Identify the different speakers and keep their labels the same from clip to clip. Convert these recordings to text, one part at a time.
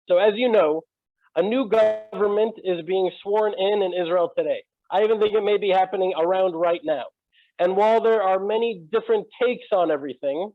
Speaker 1: So as you know, a new government is being sworn in Israel today. I even think it may be happening around right now. And while there are many different takes on everything,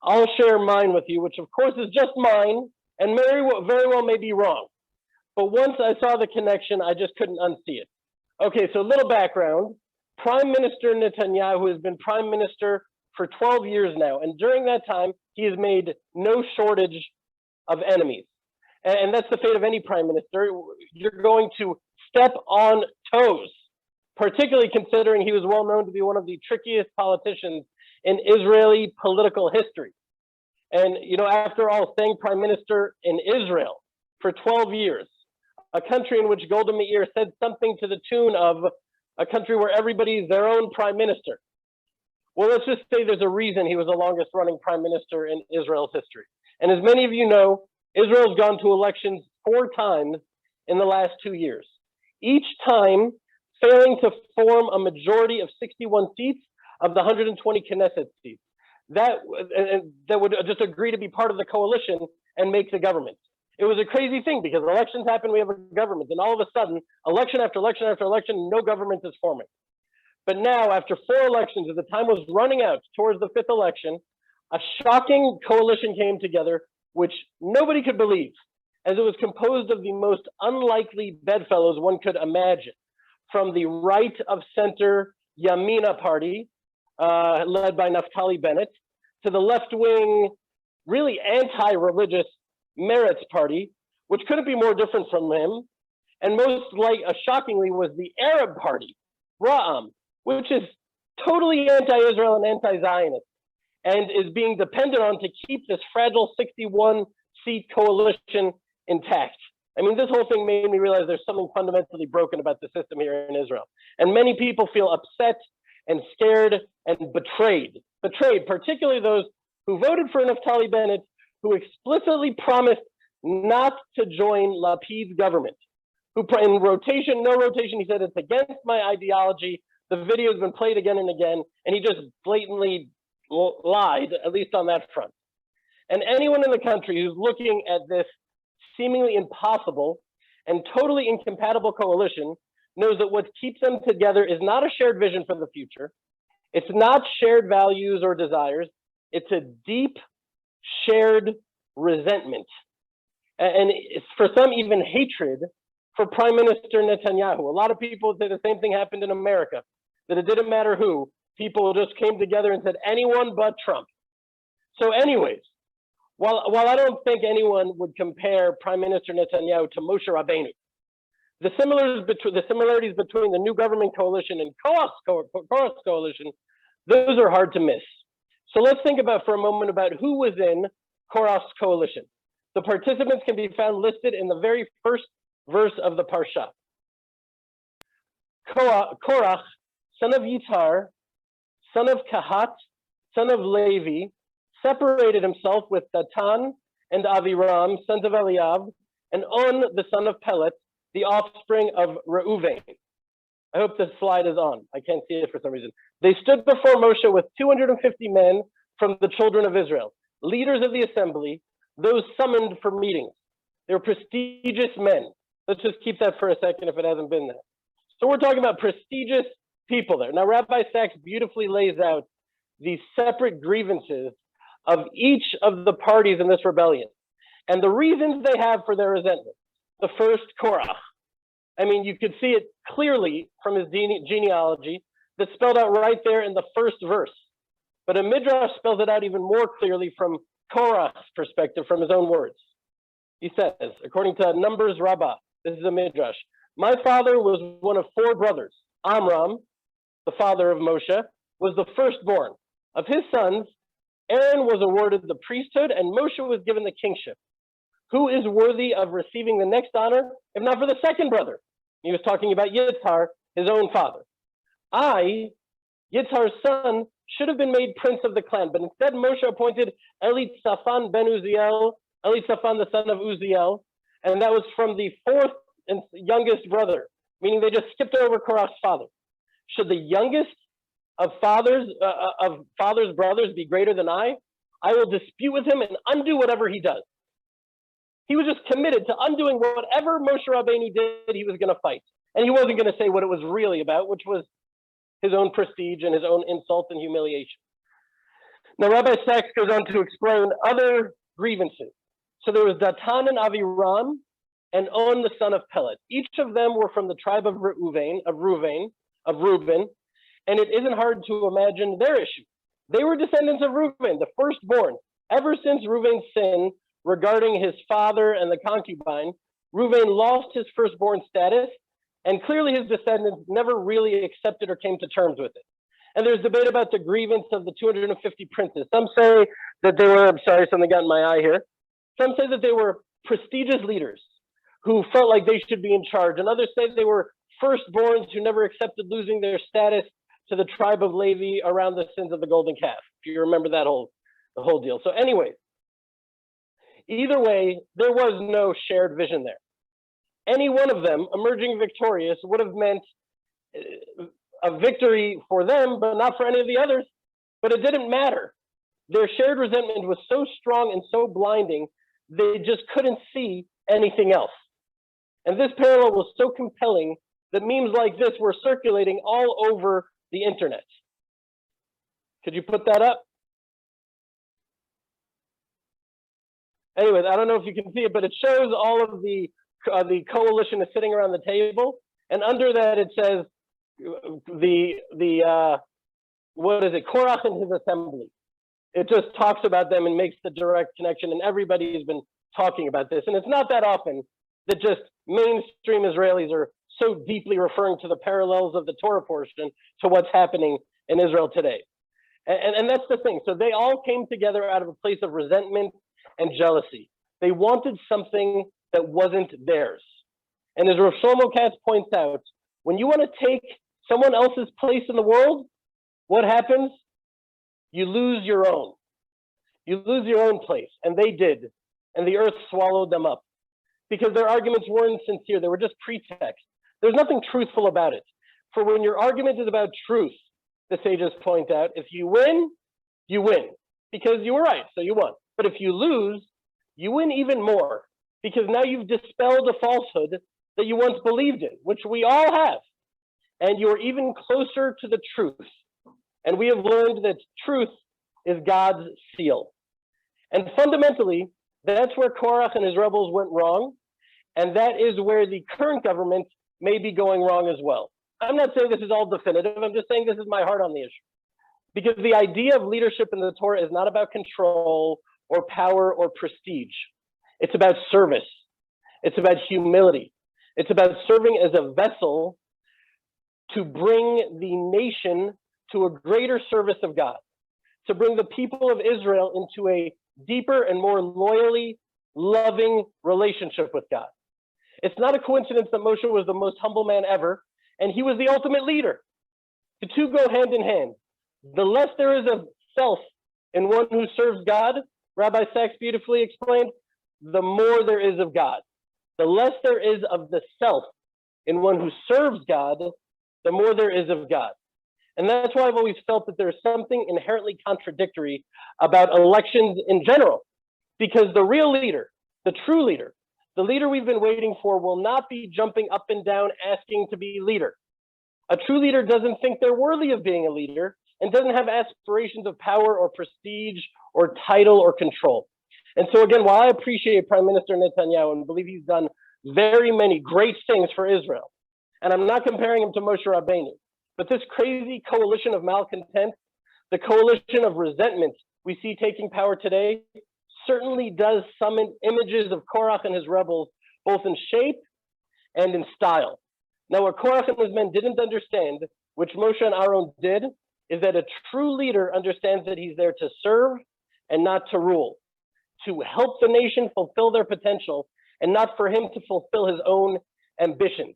Speaker 1: I'll share mine with you, which of course is just mine, and very well may be wrong. But once I saw the connection, I just couldn't unsee it. Okay, so a little background. Prime Minister Netanyahu has been prime minister for 12 years now, and during that time, he has made no shortage of enemies. And that's the fate of any prime minister. You're going to step on toes, particularly considering he was well known to be one of the trickiest politicians in Israeli political history. And, you know, after all, staying prime minister in Israel for 12 years, a country in which Golda Meir said something to the tune of a country where everybody's their own prime minister. Well, let's just say there's a reason he was the longest running prime minister in Israel's history. And as many of you know, Israel's gone to elections 4 times in the last 2 years, each time failing to form a majority of 61 seats of the 120 Knesset seats. That would just agree to be part of the coalition and make the government. It was a crazy thing because elections happen, we have a government, and all of a sudden, election after election after election, no government is forming. But now, after 4 elections, as the time was running out towards the 5th election, a shocking coalition came together, which nobody could believe, as it was composed of the most unlikely bedfellows one could imagine, from the right of center Yamina party, led by Naftali Bennett, to the left-wing, really anti-religious Meretz party, which couldn't be more different from him, and shockingly was the Arab party, Ra'am, which is totally anti-Israel and anti-Zionist, and is being depended on to keep this fragile 61-seat coalition intact. I mean, this whole thing made me realize there's something fundamentally broken about the system here in Israel. And many people feel upset and scared and betrayed, particularly those who voted for Naftali Bennett, who explicitly promised not to join Lapid's government, who in rotation, no rotation, he said it's against my ideology. The video has been played again and again, and he just blatantly lied, at least on that front. And anyone in the country who's looking at this seemingly impossible and totally incompatible coalition knows that what keeps them together is not a shared vision for the future. It's not shared values or desires. It's a deep shared resentment. And for some, even hatred for Prime Minister Netanyahu. A lot of people say the same thing happened in America, that it didn't matter who. People just came together and said, anyone but Trump. So anyways, while I don't think anyone would compare Prime Minister Netanyahu to Moshe Rabbeinu, the similarities between the new government coalition and Korach's coalition, those are hard to miss. So let's think for a moment about who was in Korach's coalition. The participants can be found listed in the very first verse of the Parsha. Korach, son of Yitzhar, son of Kahat, son of Levi, separated himself with Datan and Aviram, sons of Eliab, and On, the son of Pelet, the offspring of Reuven. I hope this slide is on. I can't see it for some reason. They stood before Moshe with 250 men from the children of Israel, leaders of the assembly, those summoned for meetings. They were prestigious men. Let's just keep that for a second if it hasn't been there. So we're talking about prestigious people there. Now, Rabbi Sachs beautifully lays out the separate grievances of each of the parties in this rebellion and the reasons they have for their resentment. The first, Korach. I mean, you could see it clearly from his genealogy that's spelled out right there in the first verse. But a midrash spells it out even more clearly from Korach's perspective, from his own words. He says, according to Numbers Rabbah, this is a midrash, my father was one of 4 brothers. Amram, the father of Moshe, was the firstborn. Of his sons, Aaron was awarded the priesthood and Moshe was given the kingship. Who is worthy of receiving the next honor, if not for the second brother? He was talking about Yitzhar, his own father. I, Yitzhar's son, should have been made prince of the clan, but instead Moshe appointed Elitzaphan ben Uziel, Elitzaphan the son of Uziel, and that was from the 4th and youngest brother, meaning they just skipped over Korach's father. Should the youngest of father's brothers be greater than I will dispute with him and undo whatever he does. He was just committed to undoing whatever Moshe Rabbeinu did, he was going to fight. And he wasn't going to say what it was really about, which was his own prestige and his own insult and humiliation. Now, Rabbi Sachs goes on to explain other grievances. So there was Datan and Aviram and On, the son of Pelet. Each of them were from the tribe of Reuben, and it isn't hard to imagine their issue. They were descendants of Reuben, the firstborn. Ever since Reuben's sin regarding his father and the concubine, Reuben lost his firstborn status, and clearly his descendants never really accepted or came to terms with it. And there's debate about the grievance of the 250 princes. Some say that they were, I'm sorry, something got in my eye here. Some say that they were prestigious leaders who felt like they should be in charge. And others say they were firstborns who never accepted losing their status to the tribe of Levi around the sins of the golden calf, if you remember the whole deal. So anyway, either way, there was no shared vision there. Any one of them emerging victorious would have meant a victory for them, but not for any of the others. But it didn't matter. Their shared resentment was so strong and so blinding, they just couldn't see anything else. And this parallel was so compelling that memes like this were circulating all over the internet. Could you put that up? Anyways, I don't know if you can see it, but it shows all of the coalition is sitting around the table, and under that it says what is it? Korach and his assembly. It just talks about them and makes the direct connection, and everybody has been talking about this. And it's not that often that just mainstream Israelis are so deeply referring to the parallels of the Torah portion to what's happening in Israel today. And that's the thing. So they all came together out of a place of resentment and jealousy. They wanted something that wasn't theirs. And as Rav Shlomo Katz points out, when you want to take someone else's place in the world, what happens? You lose your own. You lose your own place. And they did. And the earth swallowed them up. Because their arguments weren't sincere. They were just pretext. There's nothing truthful about it. For when your argument is about truth, the sages point out, if you win, you win. Because you were right, so you won. But if you lose, you win even more. Because now you've dispelled a falsehood that you once believed in, which we all have. And you're even closer to the truth. And we have learned that truth is God's seal. And fundamentally, that's where Korach and his rebels went wrong. And that is where the current government may be going wrong as well. I'm not saying this is all definitive. I'm just saying this is my heart on the issue. Because the idea of leadership in the Torah is not about control or power or prestige. It's about service. It's about humility. It's about serving as a vessel to bring the nation to a greater service of God, to bring the people of Israel into a deeper and more loyally loving relationship with God. It's not a coincidence that Moshe was the most humble man ever, and he was the ultimate leader. The two go hand in hand. The less there is of self in one who serves God, Rabbi Sachs beautifully explained, the more there is of God. The less there is of the self in one who serves God, the more there is of God. And that's why I've always felt that there's something inherently contradictory about elections in general, because the real leader, the true leader, the leader we've been waiting for will not be jumping up and down asking to be leader. A true leader doesn't think they're worthy of being a leader and doesn't have aspirations of power or prestige or title or control. And so again, while I appreciate Prime Minister Netanyahu and believe he's done very many great things for Israel, and I'm not comparing him to Moshe Rabbeinu, but this crazy coalition of malcontents, the coalition of resentment we see taking power today, certainly does summon images of Korach and his rebels, both in shape and in style. Now, what Korach and his men didn't understand, which Moshe and Aaron did, is that a true leader understands that he's there to serve and not to rule, to help the nation fulfill their potential, and not for him to fulfill his own ambitions.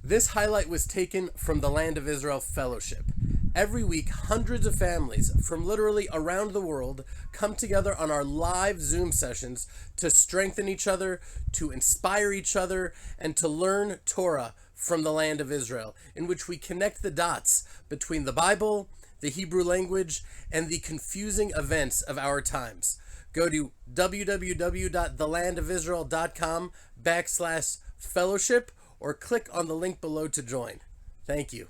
Speaker 2: This highlight was taken from the Land of Israel Fellowship. Every week, hundreds of families from literally around the world come together on our live Zoom sessions to strengthen each other, to inspire each other, and to learn Torah from the Land of Israel, in which we connect the dots between the Bible, the Hebrew language, and the confusing events of our times. Go to www.thelandofisrael.com/fellowship or click on the link below to join. Thank you.